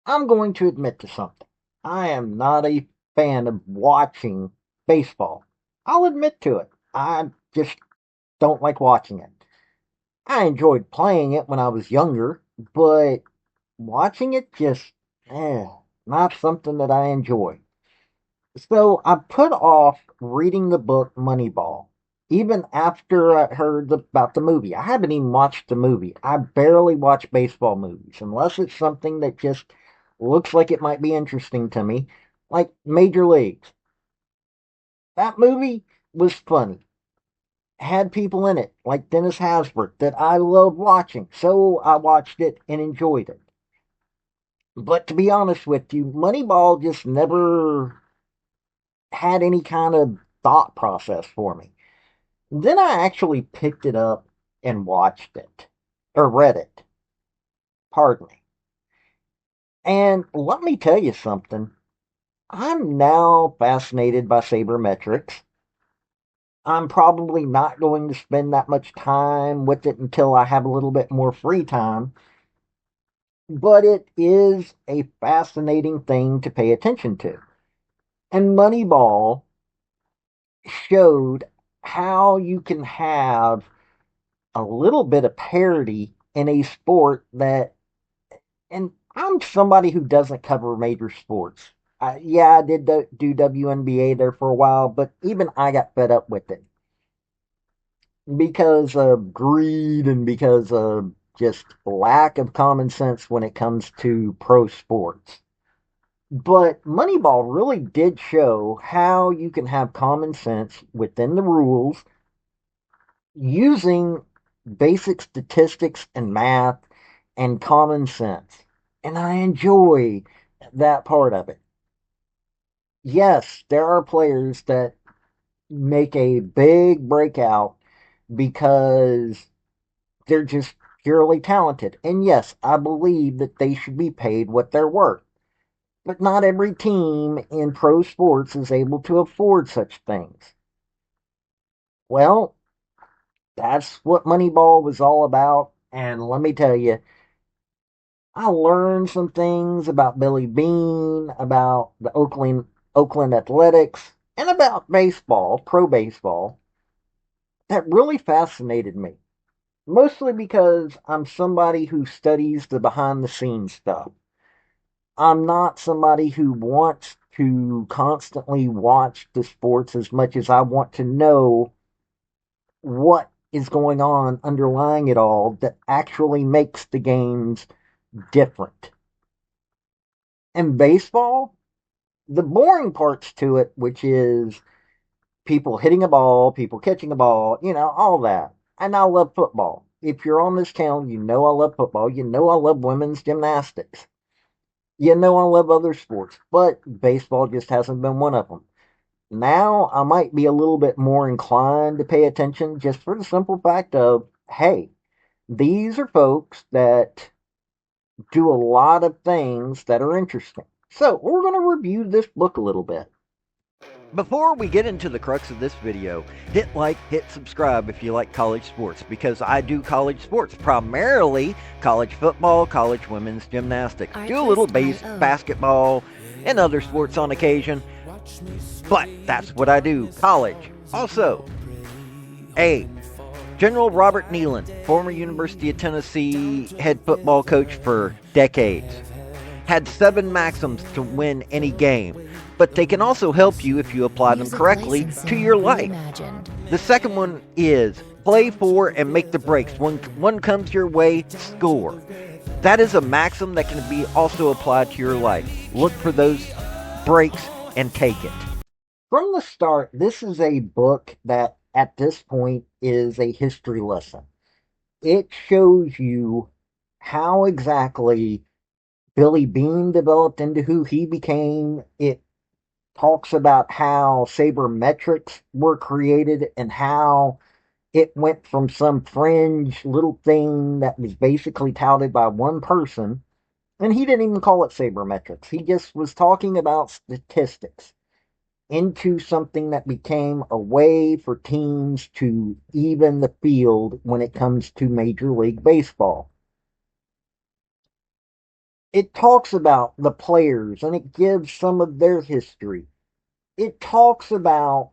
I'm going to admit to something. I am not a fan of watching baseball. I'll admit to it. I just don't like watching it. I enjoyed playing it when I was younger, but watching it just, eh, not something that I enjoy. So I put off reading the book Moneyball. Even after I heard about the movie. I haven't even watched the movie. I barely watch baseball movies unless it's something that just looks like it might be interesting to me, like Major Leagues. That movie was funny. Had people in it like Dennis Hasbrook that I loved watching, so I watched it and enjoyed it. But to be honest with you, Moneyball just never had any kind of thought process for me. Then I actually picked it up and watched it, or read it, pardon me. And let me tell you something. I'm now fascinated by sabermetrics. I'm probably not going to spend that much time with it until I have a little bit more free time, but it is a fascinating thing to pay attention to. And Moneyball showed how you can have a little bit of parity in a sport that, and I'm somebody who doesn't cover major sports. Yeah, I did do WNBA there for a while, but even I got fed up with it because of greed and because of just lack of common sense when it comes to pro sports. But Moneyball really did show how you can have common sense within the rules using basic statistics and math and common sense. And I enjoy that part of it. Yes, there are players that make a big breakout because they're just purely talented. And yes, I believe that they should be paid what they're worth. But not every team in pro sports is able to afford such things. Well, that's what Moneyball was all about. And let me tell you, I learned some things about Billy Bean, about the Oakland Athletics, and about baseball, pro baseball, that really fascinated me. Mostly because I'm somebody who studies the behind the scenes stuff. I'm not somebody who wants to constantly watch the sports as much as I want to know what is going on underlying it all that actually makes the games different. And baseball, the boring parts to it, which is people hitting a ball, people catching a ball, all that. And I love football. If you're on this channel, you know I love football. You know I love women's gymnastics. You know I love other sports, but baseball just hasn't been one of them. Now I might be a little bit more inclined to pay attention just for the simple fact of, hey, these are folks that do a lot of things that are interesting. So we're going to review this book a little bit. Before we get into the crux of this video, hit like, hit subscribe if you like college sports, because I do college sports, primarily college football, college women's gymnastics. Do a little basketball and other sports on occasion, but that's what I do, college. Also, General Robert Neyland, former University of Tennessee head football coach for decades, had 7 maxims to win any game, but they can also help you if you apply them correctly to your life. The second one is play for and make the breaks. When one comes your way, score. That is a maxim that can be also applied to your life. Look for those breaks and take it. From the start, this is a book that at this point is a history lesson. It shows you how exactly Billy Bean developed into who he became. It talks about how sabermetrics were created and how it went from some fringe little thing that was basically touted by one person. And he didn't even call it sabermetrics. He just was talking about statistics into something that became a way for teams to even the field when it comes to Major League Baseball. It talks about the players and it gives some of their history. It talks about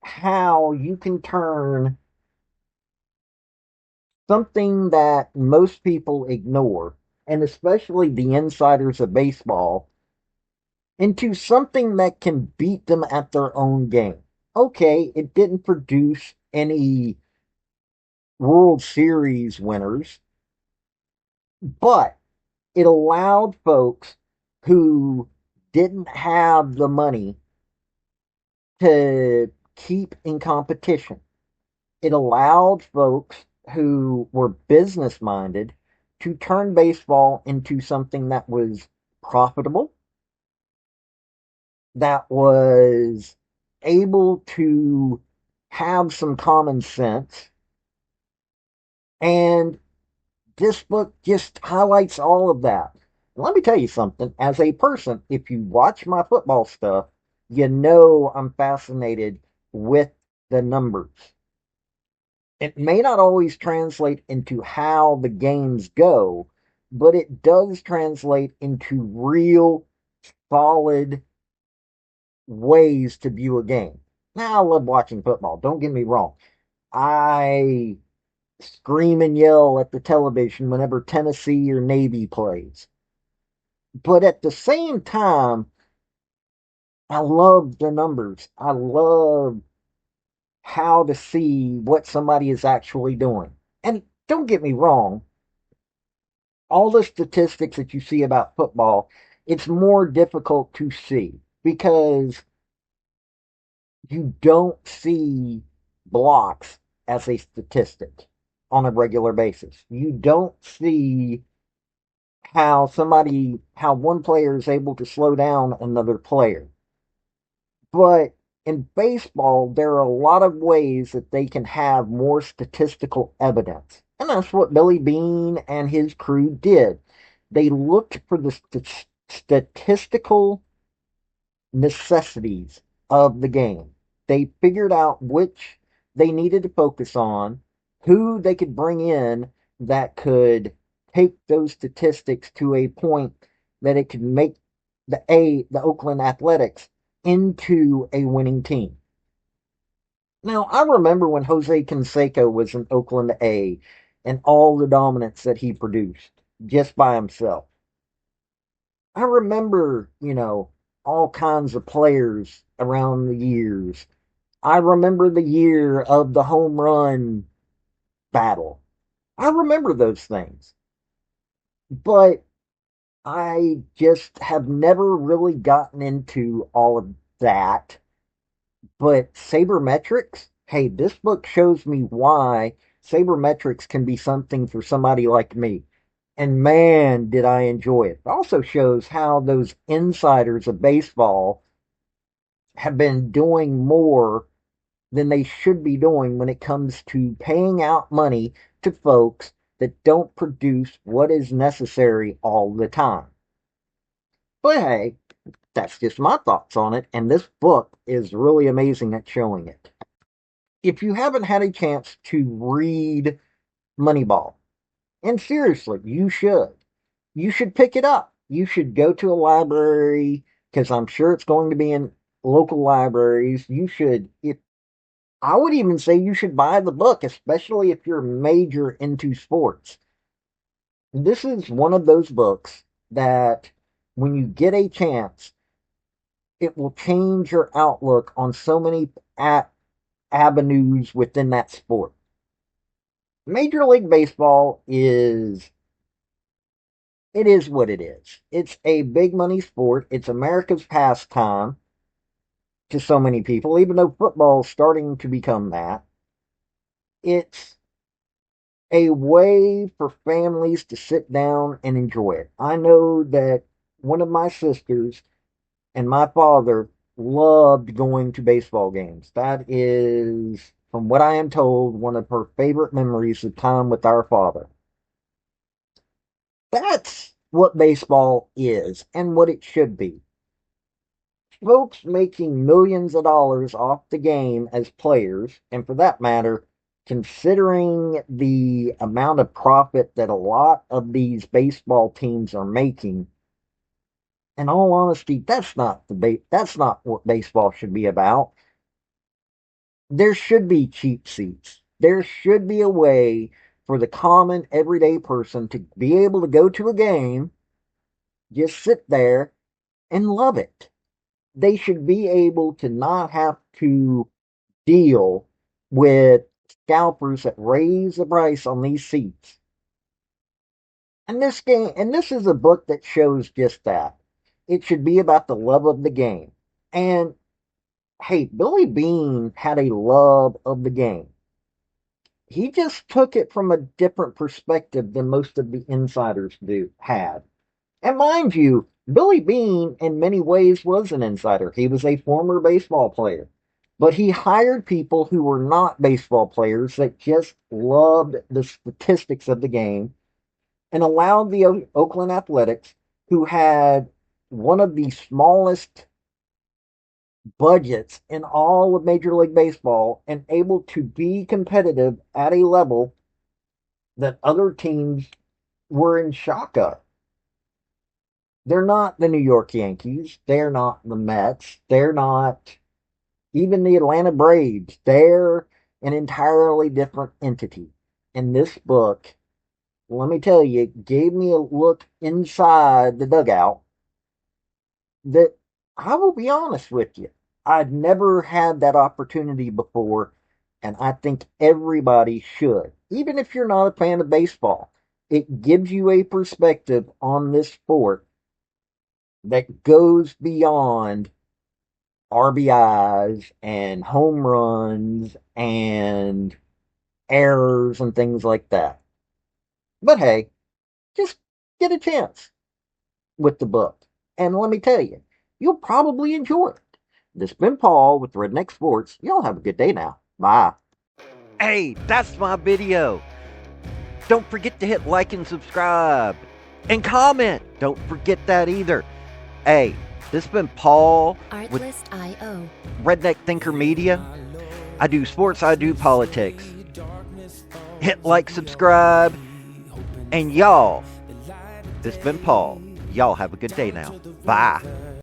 how you can turn something that most people ignore, and especially the insiders of baseball, into something that can beat them at their own game. Okay, it didn't produce any World Series winners, but it allowed folks who didn't have the money to keep in competition. It allowed folks who were business minded to turn baseball into something that was profitable, that was able to have some common sense. And this book just highlights all of that. Let me tell you something. As a person, if you watch my football stuff, you know I'm fascinated with the numbers. It may not always translate into how the games go, but it does translate into real solid ways to view a game. Now, I love watching football. Don't get me wrong. I scream and yell at the television whenever Tennessee or Navy plays. But at the same time, I love the numbers. I love how to see what somebody is actually doing. And don't get me wrong, all the statistics that you see about football, it's more difficult to see because you don't see blocks as a statistic on a regular basis. You don't see how one player is able to slow down another player. But in baseball, there are a lot of ways that they can have more statistical evidence. And that's what Billy Bean and his crew did. They looked for the statistical necessities of the game. They figured out which they needed to focus on, who they could bring in that could take those statistics to a point that it could make the Oakland Athletics into a winning team. Now, I remember when Jose Canseco was in Oakland A and all the dominance that he produced just by himself. I remember, all kinds of players around the years. I remember the year of the home run battle. I remember those things. But I just have never really gotten into all of that. But sabermetrics, hey, this book shows me why sabermetrics can be something for somebody like me. And man, did I enjoy it. It also shows how those insiders of baseball have been doing more than they should be doing when it comes to paying out money to folks that don't produce what is necessary all the time. But hey, that's just my thoughts on it, and this book is really amazing at showing it. If you haven't had a chance to read Moneyball, and seriously, you should. You should pick it up. You should go to a library because I'm sure it's going to be in local libraries. You should, if I would even say you should buy the book, especially if you're major into sports. This is one of those books that when you get a chance, it will change your outlook on so many avenues within that sport. Major League Baseball is what it is. It's a big money sport. It's America's pastime to so many people, even though football is starting to become that. It's a way for families to sit down and enjoy it. I know that one of my sisters and my father loved going to baseball games. That is, from what I am told, one of her favorite memories of time with our father. That's what baseball is and what it should be. Folks making millions of dollars off the game as players, and for that matter, considering the amount of profit that a lot of these baseball teams are making, In all honesty, that's not what baseball should be about. There should be cheap seats. There should be a way for the common everyday person to be able to go to a game, just sit there and love it. They should be able to not have to deal with scalpers that raise the price on these seats. And this is a book that shows just that. It should be about the love of the game. And hey, Billy Bean had a love of the game. He just took it from a different perspective than most of the insiders do had. And mind you, Billy Bean in many ways was an insider. He was a former baseball player. But he hired people who were not baseball players that just loved the statistics of the game and allowed the Oakland Athletics, who had one of the smallest budgets in all of Major League Baseball, and able to be competitive at a level that other teams were in shock of. They're not the New York Yankees. They're not the Mets. They're not even the Atlanta Braves. They're an entirely different entity. And this book, let me tell you, gave me a look inside the dugout that I will be honest with you. I'd never had that opportunity before, and I think everybody should. Even if you're not a fan of baseball, it gives you a perspective on this sport that goes beyond RBIs and home runs and errors and things like that. But hey, just get a chance with the book. And let me tell you, you'll probably enjoy it. This has been Paul with Redneck Sports. Y'all have a good day now. Bye. Hey, that's my video. Don't forget to hit like and subscribe. And comment. Don't forget that either. Hey, this has been Paul with Artlist.io. Redneck Thinker Media. I do sports, I do politics. Hit like, subscribe, and y'all, this has been Paul. Y'all have a good day now. Bye.